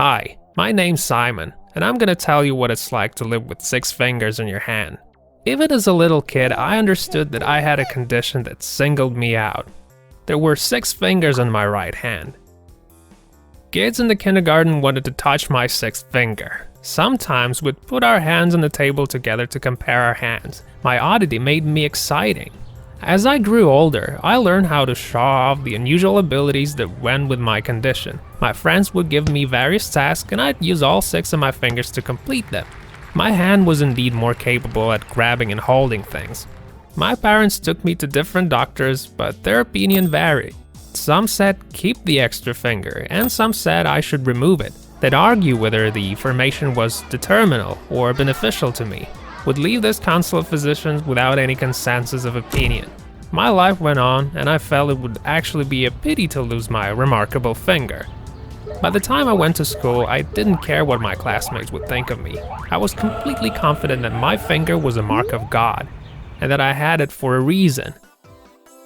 Hi, my name's Simon, and I'm gonna tell you what it's like to live with 6 fingers in your hand. Even as a little kid, I understood that I had a condition that singled me out. There were 6 fingers on my right hand. Kids in the kindergarten wanted to touch my 6th finger. Sometimes we'd put our hands on the table together to compare our hands. My oddity made me exciting. As I grew older, I learned how to show off the unusual abilities that went with my condition. My friends would give me various tasks and I'd use all 6 of my fingers to complete them. My hand was indeed more capable at grabbing and holding things. My parents took me to different doctors, but their opinion varied. Some said keep the extra finger, and some said I should remove it. They'd argue whether the formation was detrimental or beneficial to me. Would leave this council of physicians without any consensus of opinion. My life went on, and I felt it would actually be a pity to lose my remarkable finger. By the time I went to school, I didn't care what my classmates would think of me. I was completely confident that my finger was a mark of God, and that I had it for a reason.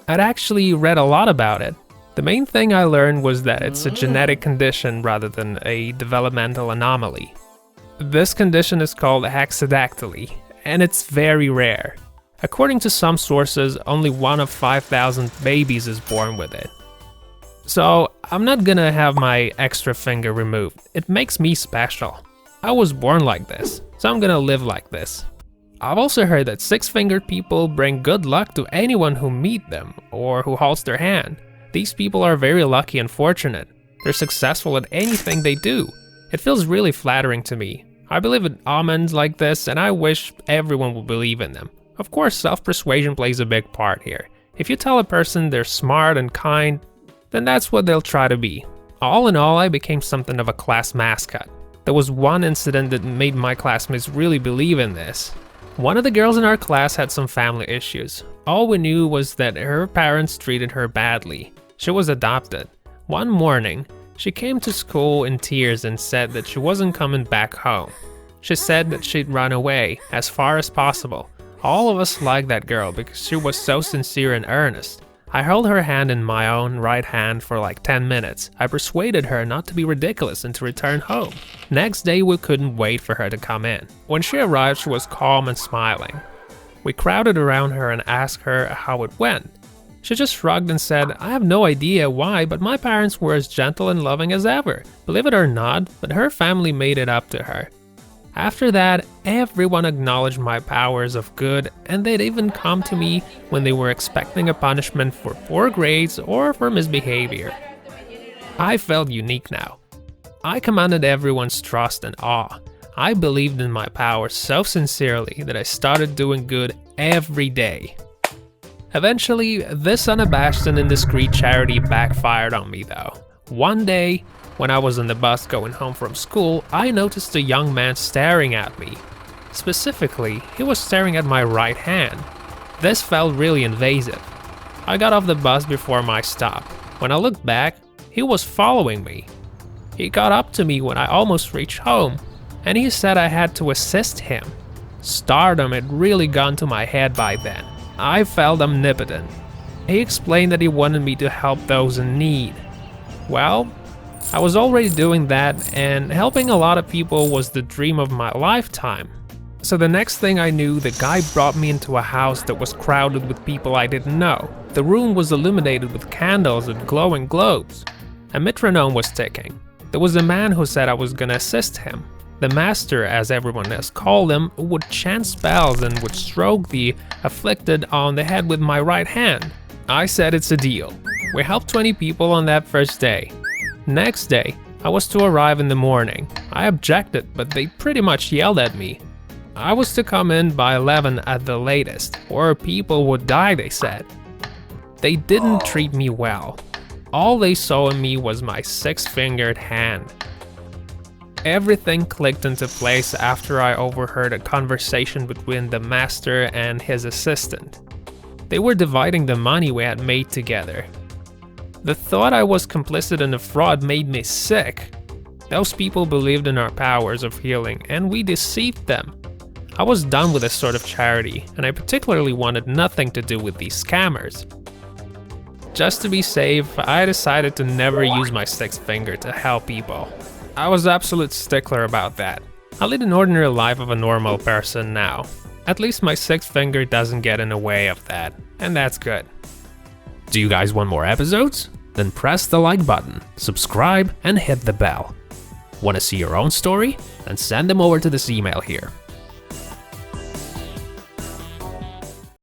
I'd actually read a lot about it. The main thing I learned was that it's a genetic condition rather than a developmental anomaly. This condition is called Hexadactyly, and it's very rare. According to some sources, only 1 of 5,000 babies is born with it. So, I'm not gonna have my extra finger removed. It makes me special. I was born like this, so I'm gonna live like this. I've also heard that 6-fingered people bring good luck to anyone who meet them or who holds their hand. These people are very lucky and fortunate. They're successful at anything they do. It feels really flattering to me. I believe in omens like this, and I wish everyone would believe in them. Of course, self-persuasion plays a big part here. If you tell a person they're smart and kind, then that's what they'll try to be. All in all, I became something of a class mascot. There was one incident that made my classmates really believe in this. One of the girls in our class had some family issues. All we knew was that her parents treated her badly. She was adopted. One morning, she came to school in tears and said that she wasn't coming back home. She said that she'd run away as far as possible. All of us liked that girl because she was so sincere and earnest. I held her hand in my own right hand for like 10 minutes. I persuaded her not to be ridiculous and to return home. Next day, we couldn't wait for her to come in. When she arrived, she was calm and smiling. We crowded around her and asked her how it went. She just shrugged and said, I have no idea why, but my parents were as gentle and loving as ever. Believe it or not, but her family made it up to her. After that, everyone acknowledged my powers of good, and they'd even come to me when they were expecting a punishment for poor grades or for misbehavior. I felt unique now. I commanded everyone's trust and awe. I believed in my powers so sincerely that I started doing good every day. Eventually, this unabashed and indiscreet charity backfired on me though. One day, when I was on the bus going home from school, I noticed a young man staring at me. Specifically, he was staring at my right hand. This felt really invasive. I got off the bus before my stop. When I looked back, he was following me. He got up to me when I almost reached home, and he said I had to assist him. Stardom had really gone to my head by then. I felt omnipotent. He explained that he wanted me to help those in need. Well, I was already doing that, and helping a lot of people was the dream of my lifetime. So the next thing I knew, the guy brought me into a house that was crowded with people I didn't know. The room was illuminated with candles and glowing globes. A metronome was ticking. There was a man who said I was gonna assist him. The master, as everyone else called him, would chant spells and would stroke the afflicted on the head with my right hand. I said it's a deal. We helped 20 people on that first day. Next day, I was to arrive in the morning. I objected, but they pretty much yelled at me. I was to come in by 11 at the latest, or people would die, they said. They didn't treat me well. All they saw in me was my 6-fingered hand. Everything clicked into place after I overheard a conversation between the master and his assistant. They were dividing the money we had made together. The thought I was complicit in a fraud made me sick. Those people believed in our powers of healing, and we deceived them. I was done with this sort of charity, and I particularly wanted nothing to do with these scammers. Just to be safe, I decided to never use my 6th finger to help people. I was absolute stickler about that. I lead an ordinary life of a normal person now. At least my sixth finger doesn't get in the way of that, and that's good. Do you guys want more episodes? Then press the like button, subscribe, and hit the bell. Want to see your own story? Then send them over to this email here.